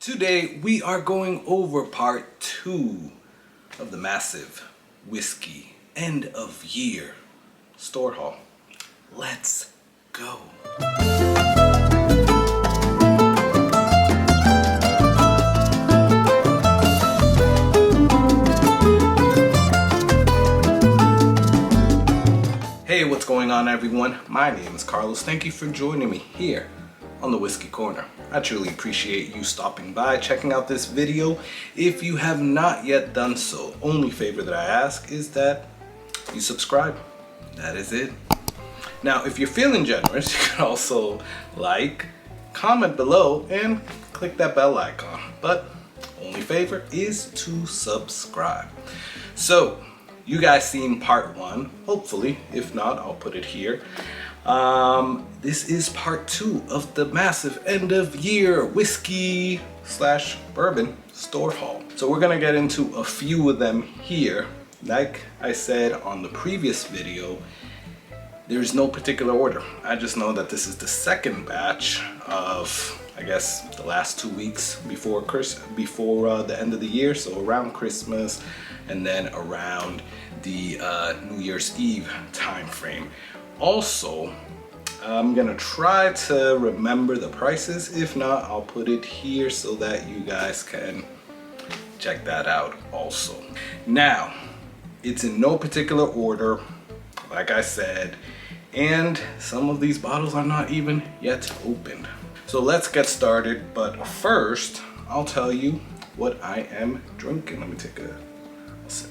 Today we are going over part 2 of the massive whiskey end of year store haul. Let's go. Hey, what's going on everyone? My name is Carlos. Thank you for joining me here on the Whiskey Corner. I truly appreciate you stopping by, checking out this video. If you have not yet done so, only favor that I ask is that you subscribe. That is it. Now, if you're feeling generous, you can also like, comment below, and click that bell icon. But only favor is to subscribe. So, you guys seen part 1, hopefully. If not, I'll put it here. This is part 2 of the massive end of year whiskey / bourbon store haul. So we're gonna get into a few of them here. Like I said on the previous video, there's no particular order. I just know that this is the second batch of, I guess, the last 2 weeks before the end of the year. So around Christmas and then around the New Year's Eve time frame. Also, I'm gonna try to remember the prices. If not, I'll put it here so that you guys can check that out also. Now, it's in no particular order, like I said, and some of these bottles are not even yet opened. So let's get started, but first, I'll tell you what I am drinking. Let me take a sip.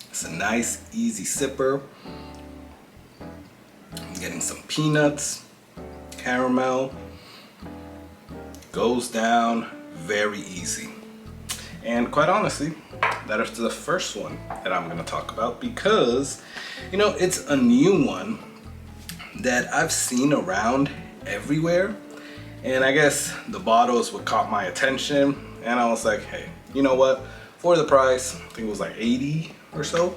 It's a nice, easy sipper. I'm getting some peanuts, caramel. Goes down very easy. And quite honestly, that is the first one that I'm gonna talk about because, you know, it's a new one that I've seen around everywhere. And I guess the bottles what caught my attention. And I was like, hey, you know what? For the price, I think it was like 80 or so.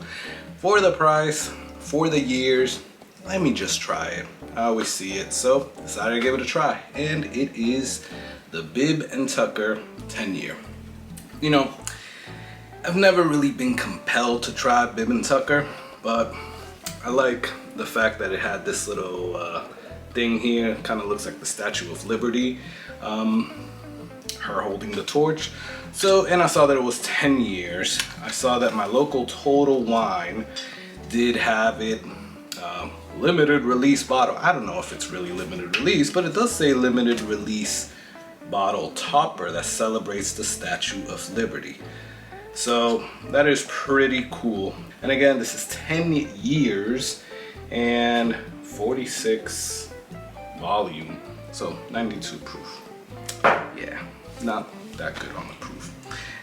For the price, for the years, let me just try it. I always see it, so decided to give it a try. And it is the Bibb & Tucker 10 year. You know, I've never really been compelled to try Bibb & Tucker, but I like the fact that it had this little thing here. It kind of looks like the Statue of Liberty. Her holding the torch. So, and I saw that it was 10 years. I saw that my local Total Wine did have it limited release bottle. I don't know if it's really limited release, but it does say limited release bottle topper that celebrates the Statue of Liberty. So that is pretty cool. And again, this is 10 years and 46 volume, so 92 proof. Yeah, not that good on the proof.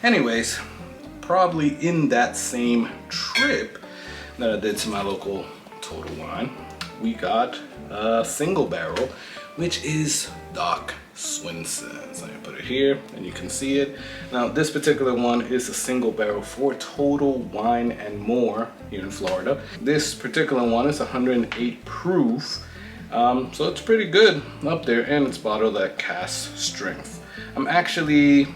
Anyways, probably in that same trip that I did to my local Total Wine, we got a single barrel, which is Doc Swinson's. Let me put it here and you can see it. Now this particular one is a single barrel for Total Wine and More here in Florida. This particular one is 108 proof. So it's pretty good up there, and it's bottled at cask strength. I'm actually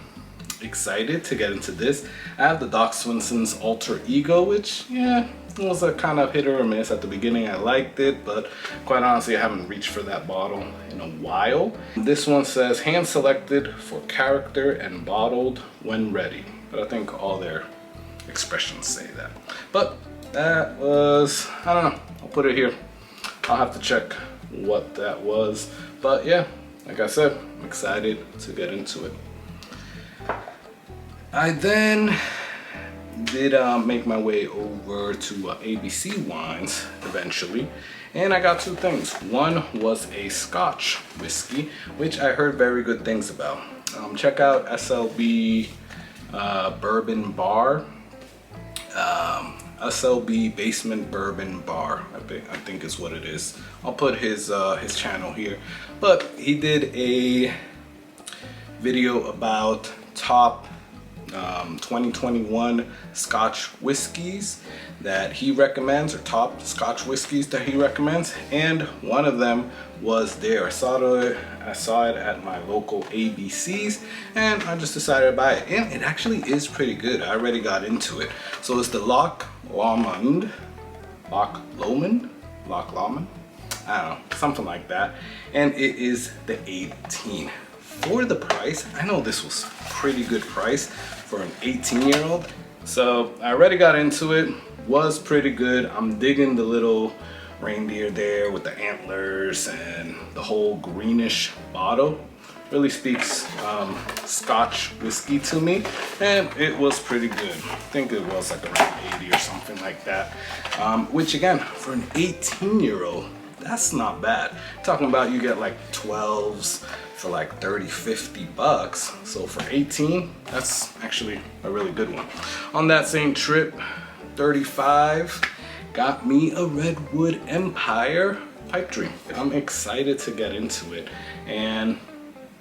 excited to get into this. I have the Doc Swinson's Alter Ego, which, yeah, it was a kind of hit or miss. At the beginning I liked it, but quite honestly I haven't reached for that bottle in a while. This one says hand selected for character and bottled when ready. But I think all their expressions say that. But that was, I don't know, I'll put it here. I'll have to check what that was. But yeah, like I said, I'm excited to get into it. I then did make my way over to ABC Wines eventually, and I got 2 things. One was a Scotch whiskey, which I heard very good things about. Check out SLB Bourbon Bar, SLB Basement Bourbon Bar, I think is what it is. I'll put his channel here, but he did a video about top 2021 Scotch whiskeys that he recommends, or top Scotch whiskeys that he recommends, and one of them was there. I saw it at my local ABCs, and I just decided to buy it, and it actually is pretty good. I already got into it. So it's the Loch Lomond, I don't know, something like that, and it is the 18. For the price, I know this was pretty good price for an 18-year-old. So I already got into it, was pretty good. I'm digging the little reindeer there with the antlers and the whole greenish bottle. Really speaks Scotch whiskey to me, and it was pretty good. I think it was like around 80 or something like that, which again, for an 18-year-old, that's not bad. Talking about you get like 12s for like 30, 50 bucks. So for 18, that's actually a really good one. On that same trip, 35, got me a Redwood Empire pipe dream. I'm excited to get into it, and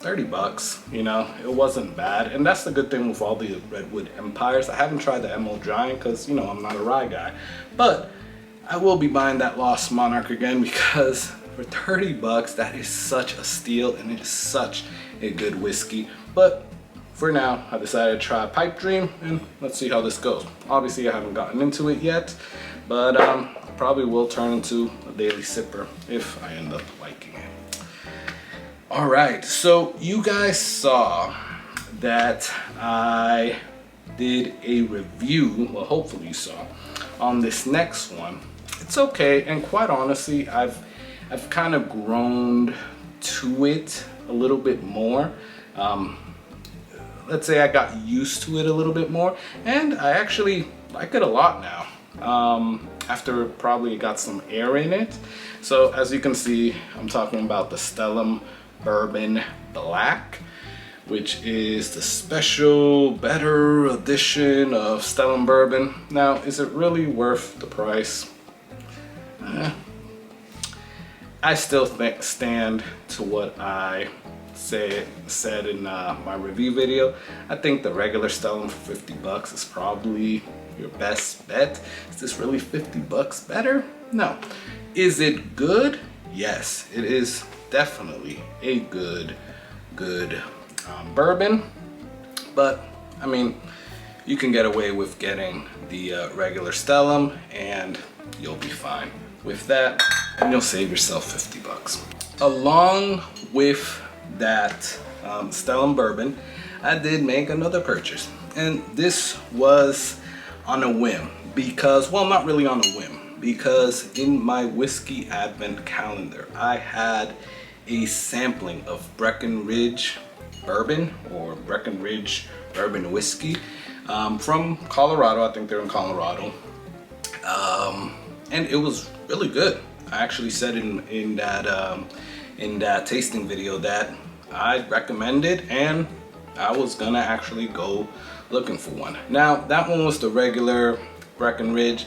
30 bucks, you know, it wasn't bad. And that's the good thing with all the Redwood Empires. I haven't tried the Emerald Giant because, you know, I'm not a rye guy, but I will be buying that Lost Monarch again, because for 30 bucks, that is such a steal, and it is such a good whiskey. But for now, I decided to try Pipe Dream, and let's see how this goes. Obviously, I haven't gotten into it yet, but probably will turn into a daily sipper if I end up liking it. All right, so you guys saw that I did a review, well, hopefully you saw, on this next one. It's okay, and quite honestly, I've kind of grown to it a little bit more. Let's say I got used to it a little bit more, and I actually like it a lot now. After probably got some air in it. So as you can see, I'm talking about the Stellum Bourbon Black, which is the special better edition of Stellum Bourbon. Now, is it really worth the price? I still stand to what I said in my review video. I think the regular Stellum for 50 bucks is probably your best bet. Is this really 50 bucks better? No. Is it good? Yes, it is definitely a good bourbon. But I mean, you can get away with getting the regular Stellum, and you'll be fine with that, and you'll save yourself 50 bucks. Along with that Stellum bourbon, I did make another purchase, and this was on a whim, because, well, not really on a whim, because in my whiskey advent calendar, I had a sampling of Breckenridge bourbon, or Breckenridge bourbon whiskey, from Colorado. I think they're in Colorado, and it was really good. I actually said in that tasting video that I'd recommend it, and I was gonna actually go looking for one. Now, that one was the regular Breckenridge.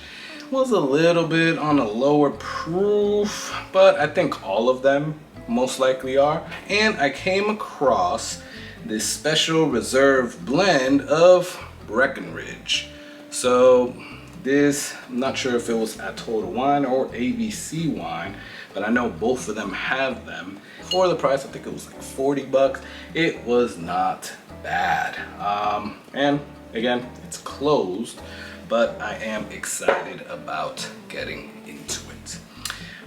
Was a little bit on a lower proof, but I think all of them most likely are. And I came across this special reserve blend of Breckenridge. So this, I'm not sure if it was at Total Wine or ABC Wine, but I know both of them have them. For the price, I think it was like 40 bucks. It was not bad. And again, it's closed, but I am excited about getting into it.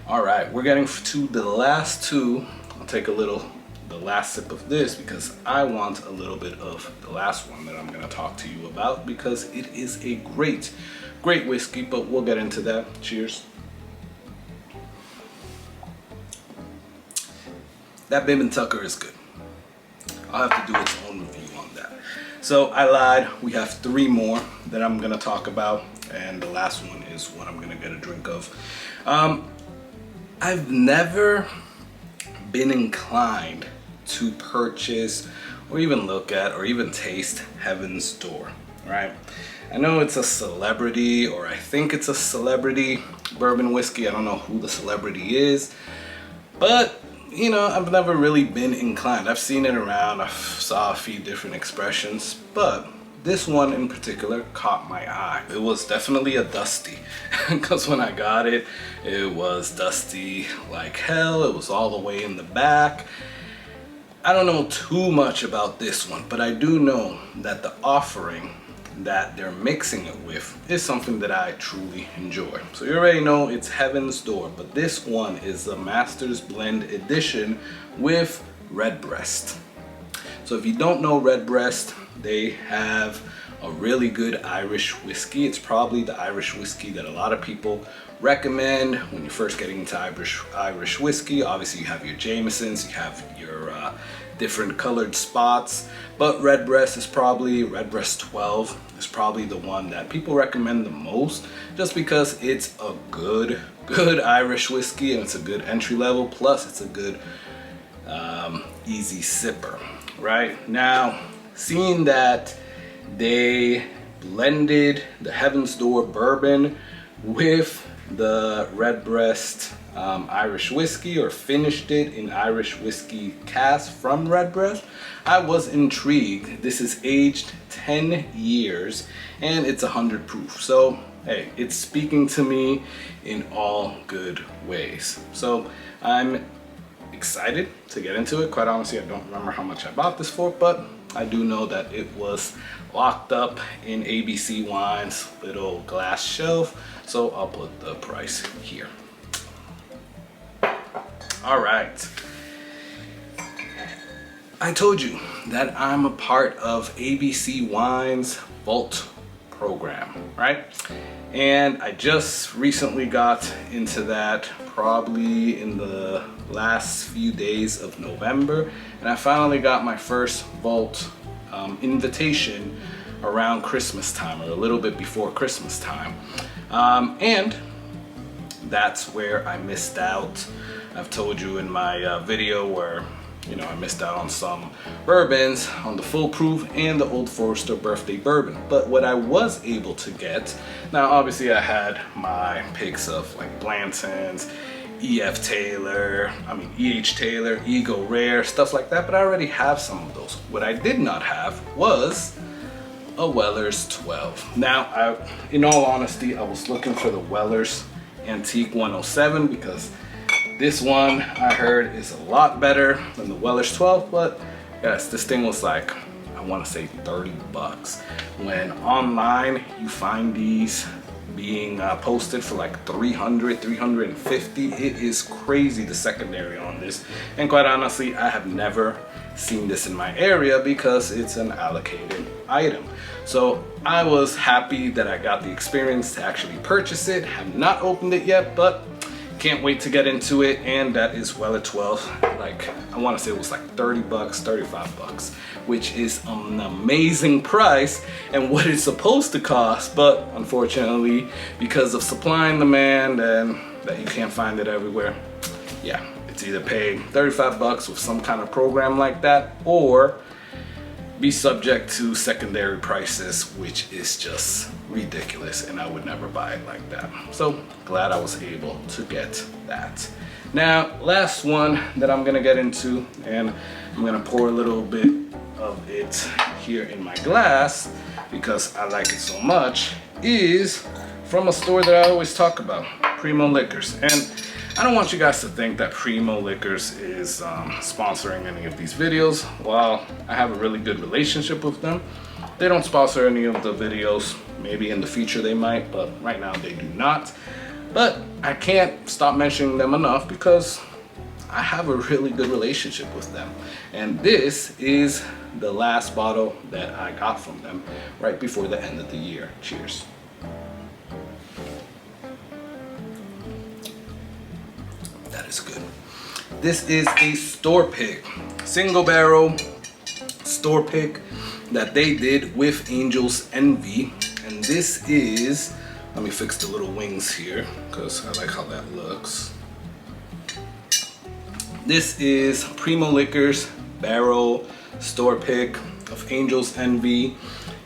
All right, we're getting to the last two. I'll take the last sip of this, because I want a little bit of the last one that I'm gonna talk to you about, because it is a great whiskey, but we'll get into that. Cheers. That Bib and Tucker is good. I'll have to do its own review on that. So I lied, we have 3 more that I'm gonna talk about, and the last one is what I'm gonna get a drink of. I've never been inclined to purchase or even look at or even taste Heaven's Door, right? I know it's a celebrity, or I think it's a celebrity bourbon whiskey. I don't know who the celebrity is, but you know, I've never really been inclined. I've seen it around, I saw a few different expressions, but this one in particular caught my eye. It was definitely a dusty, because when I got it, it was dusty like hell. It was all the way in the back. I don't know too much about this one, but I do know that the offering that they're mixing it with is something that I truly enjoy. So you already know it's Heaven's Door, but this one is the Master's Blend Edition with Redbreast. So if you don't know Redbreast, they have a really good Irish whiskey. It's probably the Irish whiskey that a lot of people recommend when you're first getting into Irish whiskey. Obviously you have your Jamesons, you have your different colored spots, but Redbreast 12 is probably the one that people recommend the most, just because it's a good Irish whiskey, and it's a good entry level, plus it's a good easy sipper. Right now, seeing that they blended the Heaven's Door bourbon with the Redbreast Irish whiskey, or finished it in Irish whiskey cask from Redbreast, I was intrigued. This is aged 10 years and it's 100 proof. So hey, it's speaking to me in all good ways. So I'm excited to get into it. Quite honestly, I don't remember how much I bought this for, but I do know that it was locked up in ABC Wine's little glass shelf. So I'll put the price here. All right. I told you that I'm a part of ABC Wine's Vault program, right? And I just recently got into that, probably in the last few days of November, and I finally got my first Vault invitation around Christmas time, or a little bit before Christmas time. And that's where I missed out. I've told you in my video where, you know, I missed out on some bourbons, on the Full Proof and the Old Forester Birthday Bourbon. But what I was able to get, now obviously I had my picks of like Blanton's, E.H. Taylor, Eagle Rare, stuff like that, but I already have some of those. What I did not have was a Weller's 12. Now, in all honesty, I was looking for the Weller's Antique 107 because this one I heard is a lot better than the Weller's 12, but yes, this thing was like, I want to say 30 bucks. When online you find these being posted for like 300, 350, it is crazy, the secondary on this. And quite honestly, I have never seen this in my area because it's an allocated item. So I was happy that I got the experience to actually purchase it. Have not opened it yet, but can't wait to get into it. And that is Weller 12. Like, I want to say it was like 30 bucks, 35 bucks, which is an amazing price and what it's supposed to cost. But unfortunately, because of supply and demand and that you can't find it everywhere, yeah, it's either pay 35 bucks with some kind of program like that, or be subject to secondary prices, which is just ridiculous, and I would never buy it like that. So glad I was able to get that. Now, last one that I'm gonna get into, and I'm gonna pour a little bit of it here in my glass because I like it so much, is from a store that I always talk about, Primo Liquors. And I don't want you guys to think that Primo Liquors is sponsoring any of these videos. While I have a really good relationship with them, they don't sponsor any of the videos. Maybe in the future they might, but right now they do not. But I can't stop mentioning them enough because I have a really good relationship with them. And this is the last bottle that I got from them right before the end of the year. Cheers. That is good. This is a store pick, single barrel store pick that they did with Angel's Envy. And this is, let me fix the little wings here because I like how that looks. This is Primo Liquors barrel store pick of Angel's Envy.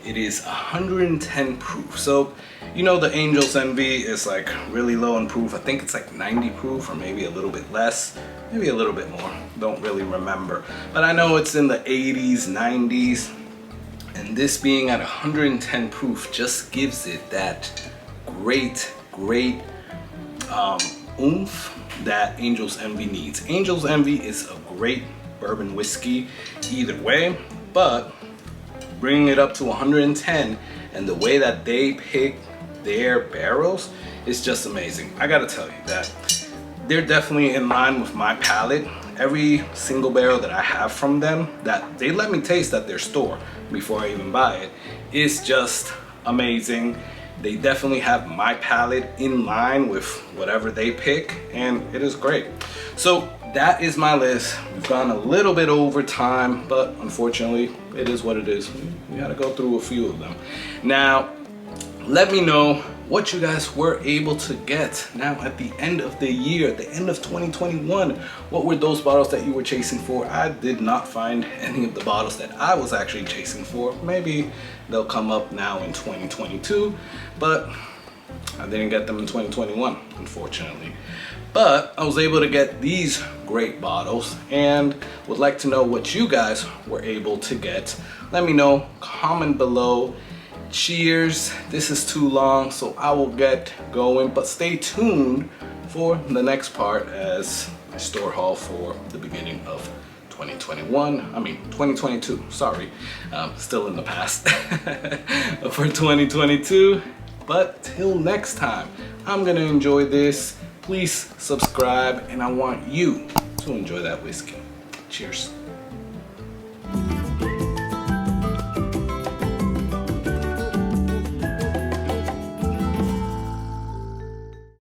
It is 110 proof. So, you know, the Angel's Envy is like really low in proof. I think it's like 90 proof or maybe a little bit less, maybe a little bit more. Don't really remember. But I know it's in the 80s, 90s. And this being at 110 proof just gives it that great oomph that Angel's Envy needs. Angel's Envy is a great bourbon whiskey either way, but bringing it up to 110 and the way that they pick their barrels is just amazing. I gotta tell you that they're definitely in line with my palate. Every single barrel that I have from them that they let me taste at their store before I even buy it is just amazing. They definitely have my palate in line with whatever they pick, and it is great. So that is my list. We've gone a little bit over time, but unfortunately it is what it is. We gotta go through a few of them. Now, let me know what you guys were able to get now at the end of the year, the end of 2021. What were those bottles that you were chasing for? I did not find any of the bottles that I was actually chasing for. Maybe they'll come up now in 2022, but I didn't get them in 2021, unfortunately. But I was able to get these great bottles and would like to know what you guys were able to get. Let me know, comment below. Cheers. This is too long, so I will get going, but stay tuned for the next part as I store haul for the beginning of 2022, sorry. Still in the past. For 2022. But till next time, I'm gonna enjoy this. Please subscribe, and I want you to enjoy that whiskey. Cheers.